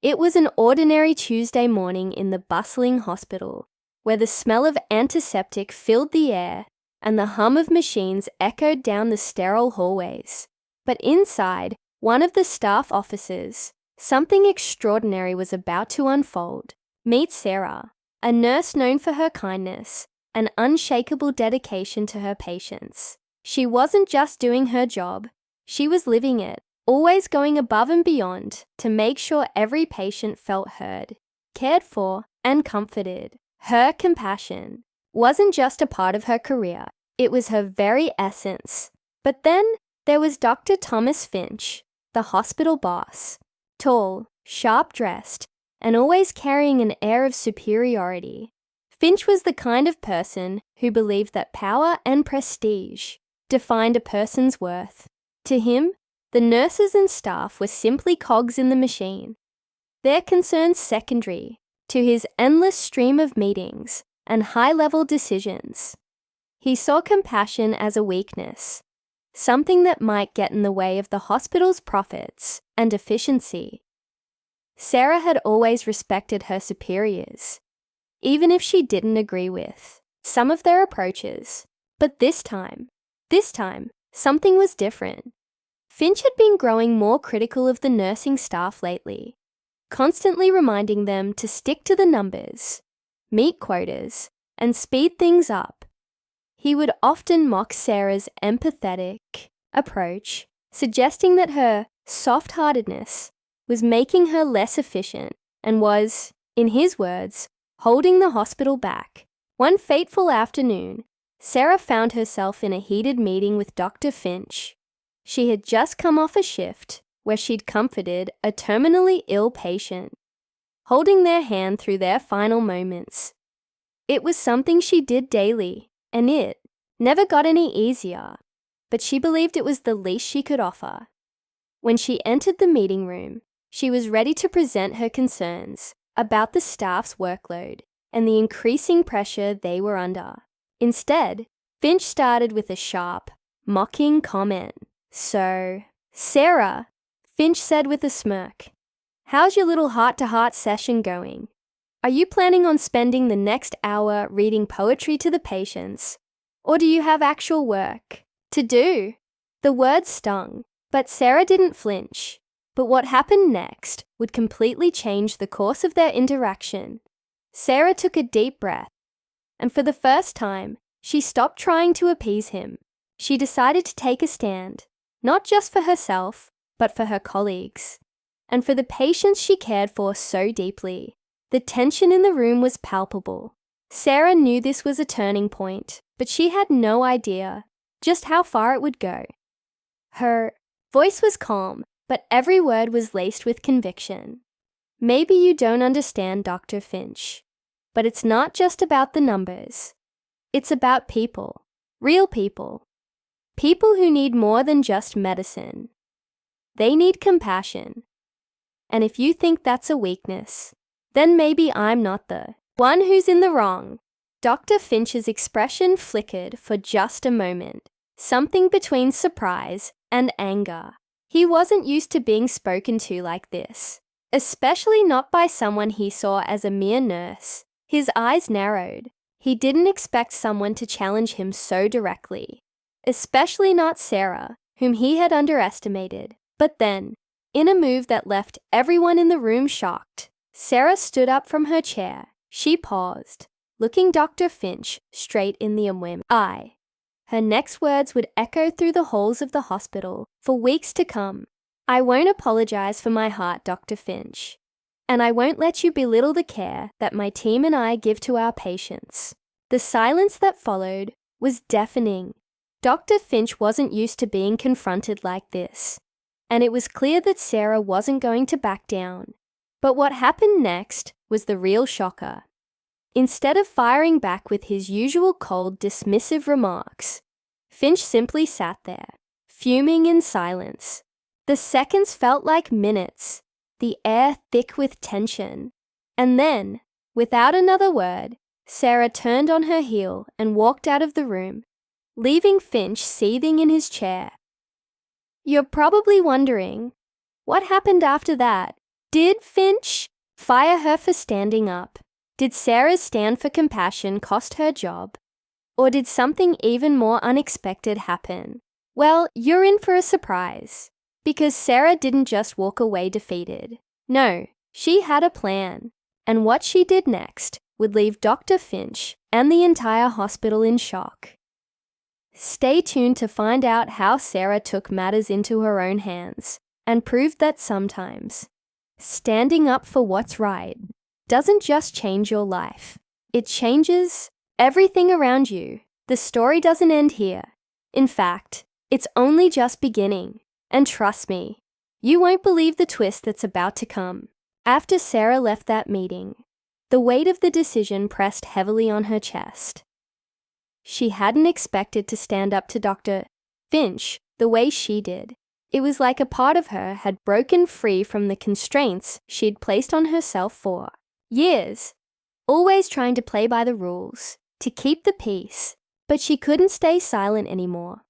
It was an ordinary Tuesday morning in the bustling hospital, where the smell of antiseptic filled the air and the hum of machines echoed down the sterile hallways. But inside one of the staff offices, something extraordinary was about to unfold. Meet Sarah, a nurse known for her kindness and unshakable dedication to her patients. She wasn't just doing her job, she was living it, always going above and beyond to make sure every patient felt heard, cared for, and comforted. Her compassion wasn't just a part of her career, it was her very essence. But then there was Dr. Thomas Finch, the hospital boss, tall, sharp-dressed, and always carrying an air of superiority. Finch was the kind of person who believed that power and prestige defined a person's worth. To him, the nurses and staff were simply cogs in the machine, their concerns secondary to his endless stream of meetings and high-level decisions. He saw compassion as a weakness, something that might get in the way of the hospital's profits and efficiency. Sarah had always respected her superiors, even if she didn't agree with some of their approaches. But this time, something was different. Finch had been growing more critical of the nursing staff lately, constantly reminding them to stick to the numbers, meet quotas, and speed things up. He would often mock Sarah's empathetic approach, suggesting that her soft-heartedness was making her less efficient and was, in his words, holding the hospital back. One fateful afternoon, Sarah found herself in a heated meeting with Dr. Finch. She had just come off a shift where she'd comforted a terminally ill patient, holding their hand through their final moments. It was something she did daily, and it never got any easier, but she believed it was the least she could offer. When she entered the meeting room, she was ready to present her concerns about the staff's workload and the increasing pressure they were under. Instead, Finch started with a sharp, mocking comment. "So, Sarah," Finch said with a smirk, "how's your little heart-to-heart session going? Are you planning on spending the next hour reading poetry to the patients, or do you have actual work to do?" The words stung, but Sarah didn't flinch. But what happened next would completely change the course of their interaction. Sarah took a deep breath, and for the first time, she stopped trying to appease him. She decided to take a stand, not just for herself, but for her colleagues, and for the patients she cared for so deeply. The tension in the room was palpable. Sarah knew this was a turning point, but she had no idea just how far it would go. Her voice was calm, but every word was laced with conviction. "Maybe you don't understand, Dr. Finch, but it's not just about the numbers. It's about people, real people. People who need more than just medicine. They need compassion. And if you think that's a weakness, then maybe I'm not the one who's in the wrong." Dr. Finch's expression flickered for just a moment, something between surprise and anger. He wasn't used to being spoken to like this, especially not by someone he saw as a mere nurse. His eyes narrowed. He didn't expect someone to challenge him so directly, especially not Sarah, whom he had underestimated. But then, in a move that left everyone in the room shocked, Sarah stood up from her chair. She paused, looking Dr. Finch straight in the eye. Her next words would echo through the halls of the hospital for weeks to come. "I won't apologize for my heart, Dr. Finch, and I won't let you belittle the care that my team and I give to our patients." The silence that followed was deafening. Dr. Finch wasn't used to being confronted like this, and it was clear that Sarah wasn't going to back down. But what happened next was the real shocker. Instead of firing back with his usual cold, dismissive remarks, Finch simply sat there, fuming in silence. The seconds felt like minutes, the air thick with tension. And then, without another word, Sarah turned on her heel and walked out of the room, leaving Finch seething in his chair. You're probably wondering, what happened after that? Did Finch fire her for standing up? Did Sarah's stand for compassion cost her job? Or did something even more unexpected happen? Well, you're in for a surprise. Because Sarah didn't just walk away defeated. No, she had a plan. And what she did next would leave Dr. Finch and the entire hospital in shock. Stay tuned to find out how Sarah took matters into her own hands and proved that sometimes standing up for what's right doesn't just change your life. It changes everything around you. The story doesn't end here. In fact, it's only just beginning. And trust me, you won't believe the twist that's about to come. After Sarah left that meeting, the weight of the decision pressed heavily on her chest. She hadn't expected to stand up to Dr. Finch the way she did. It was like a part of her had broken free from the constraints she'd placed on herself for years, always trying to play by the rules, to keep the peace, but she couldn't stay silent anymore.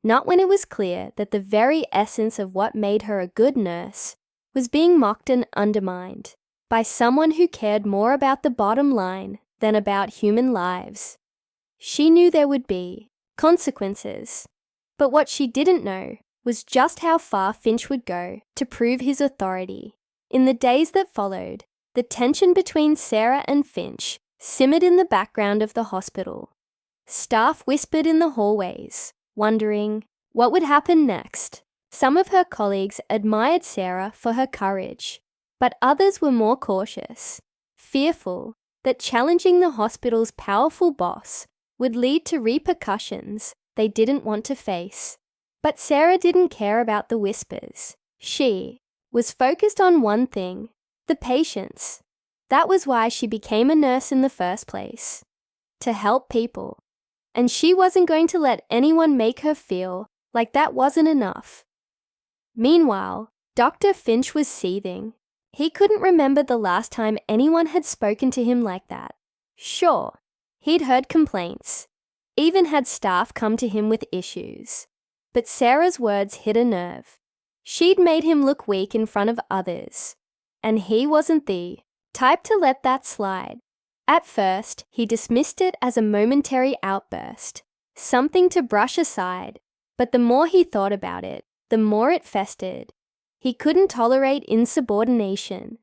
Not when it was clear that the very essence of what made her a good nurse was being mocked and undermined by someone who cared more about the bottom line than about human lives. She knew there would be consequences, but what she didn't know was just how far Finch would go to prove his authority. In the days that followed, the tension between Sarah and Finch simmered in the background of the hospital. Staff whispered in the hallways, wondering what would happen next. Some of her colleagues admired Sarah for her courage, but others were more cautious, fearful that challenging the hospital's powerful boss would lead to repercussions they didn't want to face. But Sarah didn't care about the whispers. She was focused on one thing: the patients. That was why she became a nurse in the first place, to help people. And she wasn't going to let anyone make her feel like that wasn't enough. Meanwhile, Dr. Finch was seething. He couldn't remember the last time anyone had spoken to him like that. Sure, he'd heard complaints, even had staff come to him with issues. But Sarah's words hit a nerve. She'd made him look weak in front of others, and he wasn't the type to let that slide. At first, he dismissed it as a momentary outburst, something to brush aside, but the more he thought about it, the more it festered. He couldn't tolerate insubordination.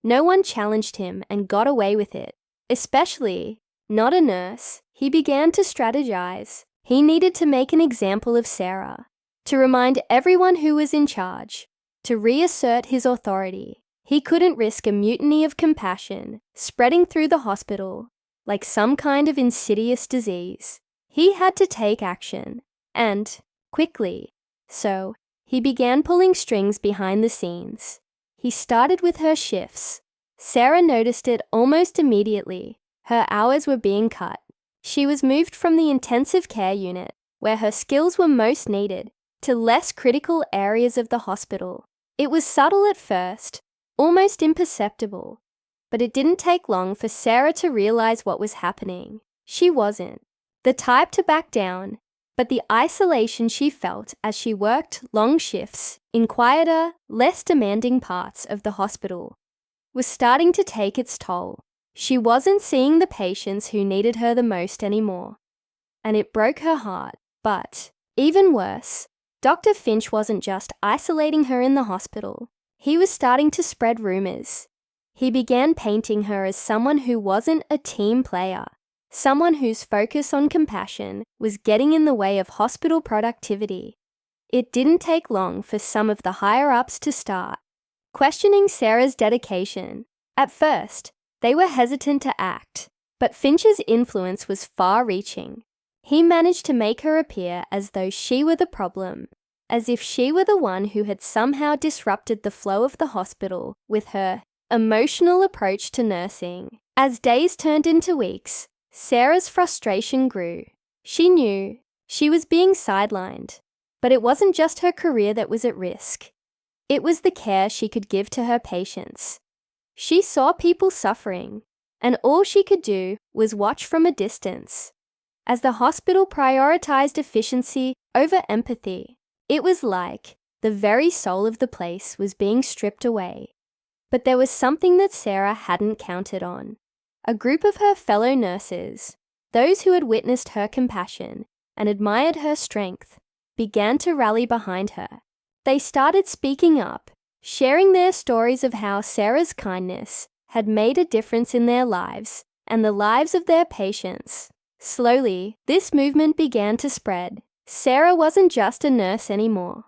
No one challenged him and got away with it, especially not a nurse. He began to strategize. He needed to make an example of Sarah, to remind everyone who was in charge, to reassert his authority. He couldn't risk a mutiny of compassion spreading through the hospital like some kind of insidious disease. He had to take action, and quickly. So he began pulling strings behind the scenes. He started with her shifts. Sarah noticed it almost immediately. Her hours were being cut. She was moved from the intensive care unit, where her skills were most needed, to less critical areas of the hospital. It was subtle at first, almost imperceptible, but it didn't take long for Sarah to realize what was happening. She wasn't the type to back down, but the isolation she felt as she worked long shifts in quieter, less demanding parts of the hospital was starting to take its toll. She wasn't seeing the patients who needed her the most anymore, and it broke her heart. But even worse, Dr. Finch wasn't just isolating her in the hospital. He was starting to spread rumors. He began painting her as someone who wasn't a team player, someone whose focus on compassion was getting in the way of hospital productivity. It didn't take long for some of the higher-ups to start questioning Sarah's dedication. At first, they were hesitant to act, but Finch's influence was far-reaching. He managed to make her appear as though she were the problem, as if she were the one who had somehow disrupted the flow of the hospital with her emotional approach to nursing. As days turned into weeks, Sarah's frustration grew. She knew she was being sidelined, but it wasn't just her career that was at risk. It was the care she could give to her patients. She saw people suffering, and all she could do was watch from a distance. As the hospital prioritized efficiency over empathy, it was like the very soul of the place was being stripped away. But there was something that Sarah hadn't counted on. A group of her fellow nurses, those who had witnessed her compassion and admired her strength, began to rally behind her. They started speaking up, sharing their stories of how Sarah's kindness had made a difference in their lives and the lives of their patients. Slowly, this movement began to spread. Sarah wasn't just a nurse anymore.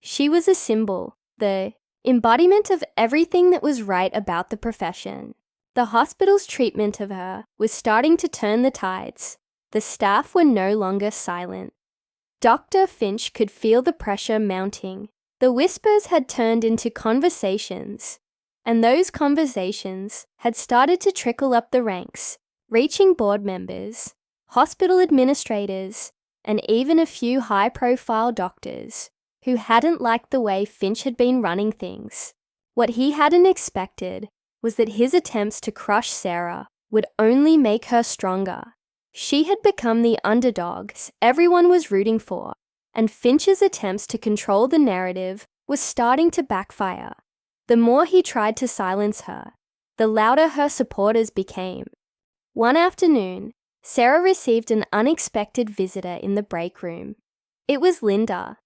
She was a symbol, the embodiment of everything that was right about the profession. The hospital's treatment of her was starting to turn the tides. The staff were no longer silent. Dr. Finch could feel the pressure mounting. The whispers had turned into conversations, and those conversations had started to trickle up the ranks, reaching board members, hospital administrators, and even a few high-profile doctors who hadn't liked the way Finch had been running things. What he hadn't expected was that his attempts to crush Sarah would only make her stronger. She had become the underdogs everyone was rooting for, and Finch's attempts to control the narrative was starting to backfire. The more he tried to silence her, the louder her supporters became. One afternoon, Sarah received an unexpected visitor in the break room. It was Linda,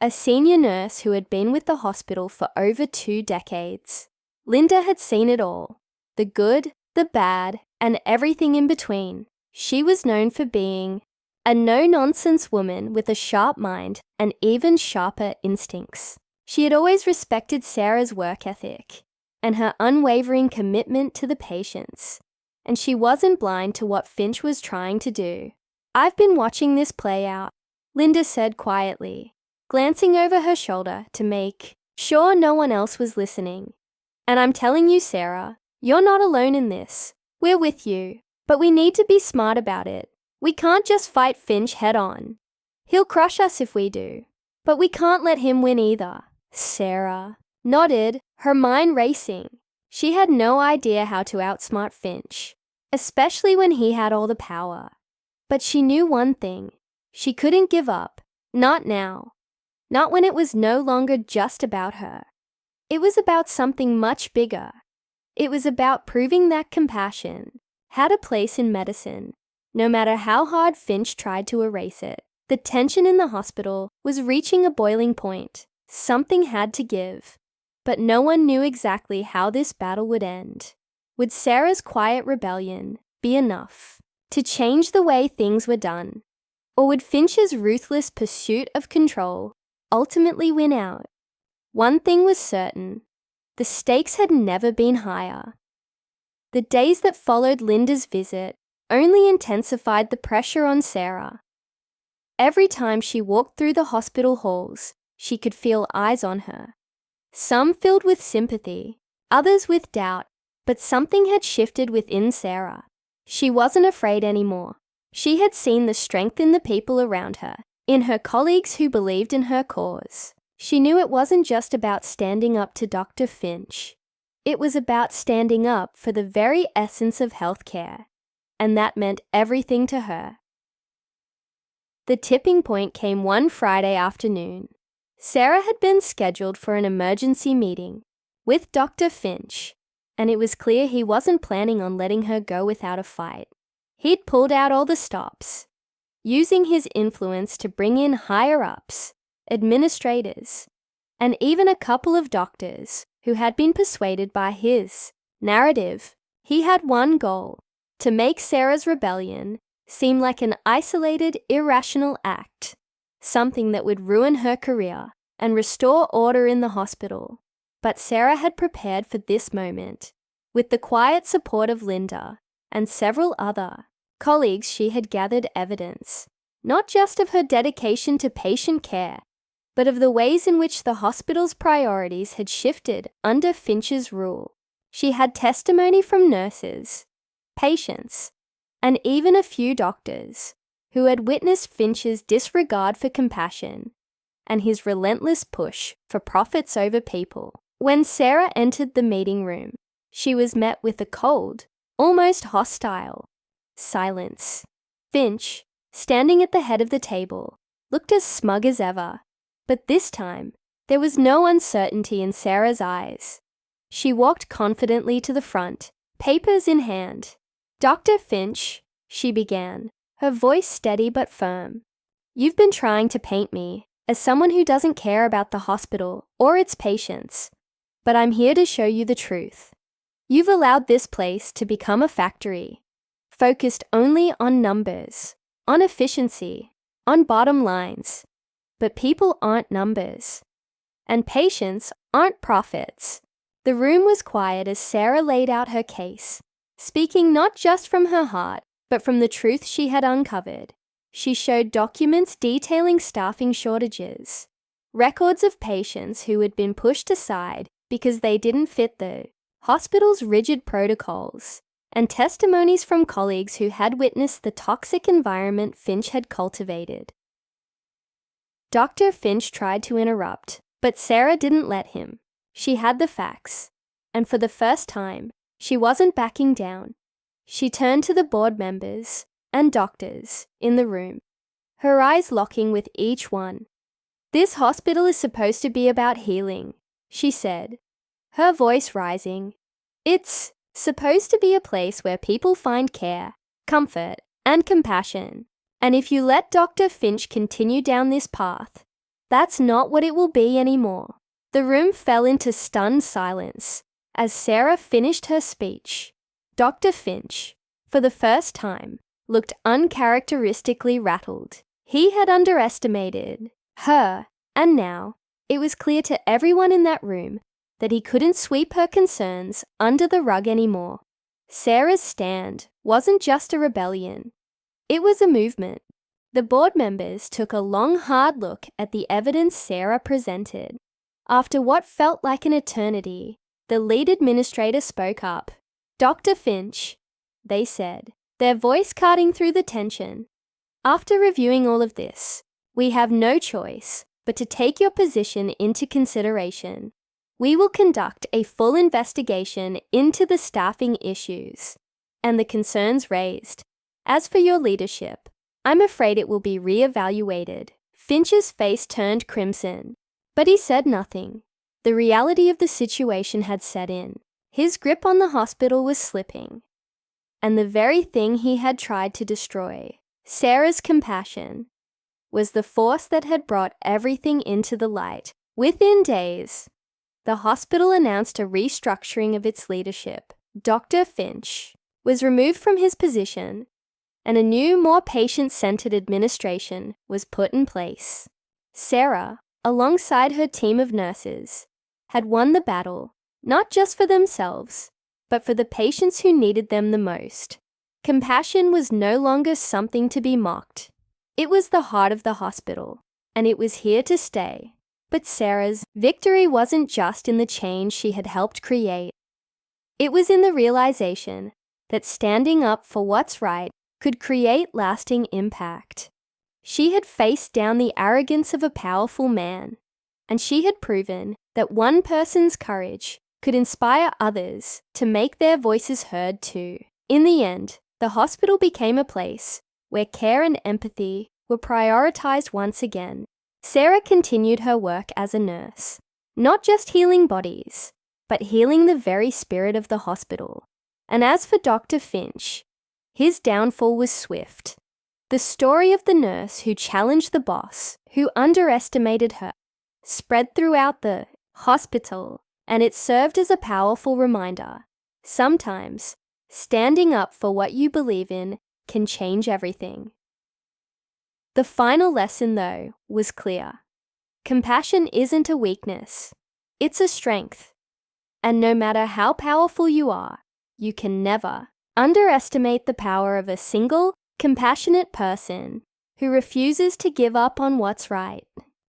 a senior nurse who had been with the hospital for over 2 decades. Linda had seen it all, the good, the bad, and everything in between. She was known for being a no-nonsense woman with a sharp mind and even sharper instincts. She had always respected Sarah's work ethic and her unwavering commitment to the patients, and she wasn't blind to what Finch was trying to do. "I've been watching this play out," Linda said quietly, glancing over her shoulder to make sure no one else was listening. "And I'm telling you, Sarah, you're not alone in this. We're with you, but we need to be smart about it. We can't just fight Finch head on. He'll crush us if we do, but we can't let him win either." Sarah nodded, her mind racing. She had no idea how to outsmart Finch, especially when he had all the power. But she knew one thing: she couldn't give up. Not now. Not when it was no longer just about her. It was about something much bigger. It was about proving that compassion had a place in medicine, no matter how hard Finch tried to erase it. The tension in the hospital was reaching a boiling point. Something had to give, but no one knew exactly how this battle would end. Would Sarah's quiet rebellion be enough to change the way things were done? Or would Finch's ruthless pursuit of control ultimately win out? One thing was certain: the stakes had never been higher. The days that followed Linda's visit only intensified the pressure on Sarah. Every time she walked through the hospital halls, she could feel eyes on her. Some filled with sympathy, others with doubt, but something had shifted within Sarah. She wasn't afraid anymore. She had seen the strength in the people around her, in her colleagues who believed in her cause. She knew it wasn't just about standing up to Dr. Finch. It was about standing up for the very essence of healthcare, and that meant everything to her. The tipping point came one Friday afternoon. Sarah had been scheduled for an emergency meeting with Dr. Finch, and it was clear he wasn't planning on letting her go without a fight. He'd pulled out all the stops, using his influence to bring in higher-ups, administrators, and even a couple of doctors who had been persuaded by his narrative. He had one goal: to make Sarah's rebellion seem like an isolated, irrational act, something that would ruin her career and restore order in the hospital. But Sarah had prepared for this moment. With the quiet support of Linda and several other colleagues, she had gathered evidence, not just of her dedication to patient care, but of the ways in which the hospital's priorities had shifted under Finch's rule. She had testimony from nurses, patients, and even a few doctors who had witnessed Finch's disregard for compassion and his relentless push for profits over people. When Sarah entered the meeting room, she was met with a cold, almost hostile silence. Finch, standing at the head of the table, looked as smug as ever, but this time there was no uncertainty in Sarah's eyes. She walked confidently to the front, papers in hand. "Dr. Finch," she began, her voice steady but firm. "You've been trying to paint me as someone who doesn't care about the hospital or its patients. But I'm here to show you the truth. You've allowed this place to become a factory, focused only on numbers, on efficiency, on bottom lines. But people aren't numbers. And patients aren't profits." The room was quiet as Sarah laid out her case, speaking not just from her heart, but from the truth she had uncovered. She showed documents detailing staffing shortages, records of patients who had been pushed aside because they didn't fit the hospital's rigid protocols, and testimonies from colleagues who had witnessed the toxic environment Finch had cultivated. Dr. Finch tried to interrupt, but Sarah didn't let him. She had the facts, and for the first time, she wasn't backing down. She turned to the board members and doctors in the room, her eyes locking with each one. "This hospital is supposed to be about healing," she said, her voice rising. "It's supposed to be a place where people find care, comfort, and compassion. And if you let Dr. Finch continue down this path, that's not what it will be anymore." The room fell into stunned silence as Sarah finished her speech. Dr. Finch, for the first time, looked uncharacteristically rattled. He had underestimated her, and now it was clear to everyone in that room that he couldn't sweep her concerns under the rug anymore. Sarah's stand wasn't just a rebellion. It was a movement. The board members took a long, hard look at the evidence Sarah presented. After what felt like an eternity, the lead administrator spoke up. "Dr. Finch," they said, their voice cutting through the tension. "After reviewing all of this, we have no choice but to take your position into consideration. We will conduct a full investigation into the staffing issues and the concerns raised. As for your leadership, I'm afraid it will be re-evaluated." Finch's face turned crimson, but he said nothing. The reality of the situation had set in. His grip on the hospital was slipping. And the very thing he had tried to destroy, Sarah's compassion, was the force that had brought everything into the light. Within days, the hospital announced a restructuring of its leadership. Dr. Finch was removed from his position, and a new, more patient-centered administration was put in place. Sarah, alongside her team of nurses, had won the battle, not just for themselves, but for the patients who needed them the most. Compassion was no longer something to be mocked. It was the heart of the hospital, and it was here to stay. But Sarah's victory wasn't just in the change she had helped create. It was in the realization that standing up for what's right could create lasting impact. She had faced down the arrogance of a powerful man, and she had proven that one person's courage could inspire others to make their voices heard too. In the end, the hospital became a place where care and empathy were prioritized once again. Sarah continued her work as a nurse, not just healing bodies, but healing the very spirit of the hospital. And as for Dr. Finch, his downfall was swift. The story of the nurse who challenged the boss, who underestimated her, spread throughout the hospital, and it served as a powerful reminder. Sometimes, standing up for what you believe in can change everything. The final lesson, though, was clear. Compassion isn't a weakness. It's a strength. And no matter how powerful you are, you can never underestimate the power of a single, compassionate person who refuses to give up on what's right.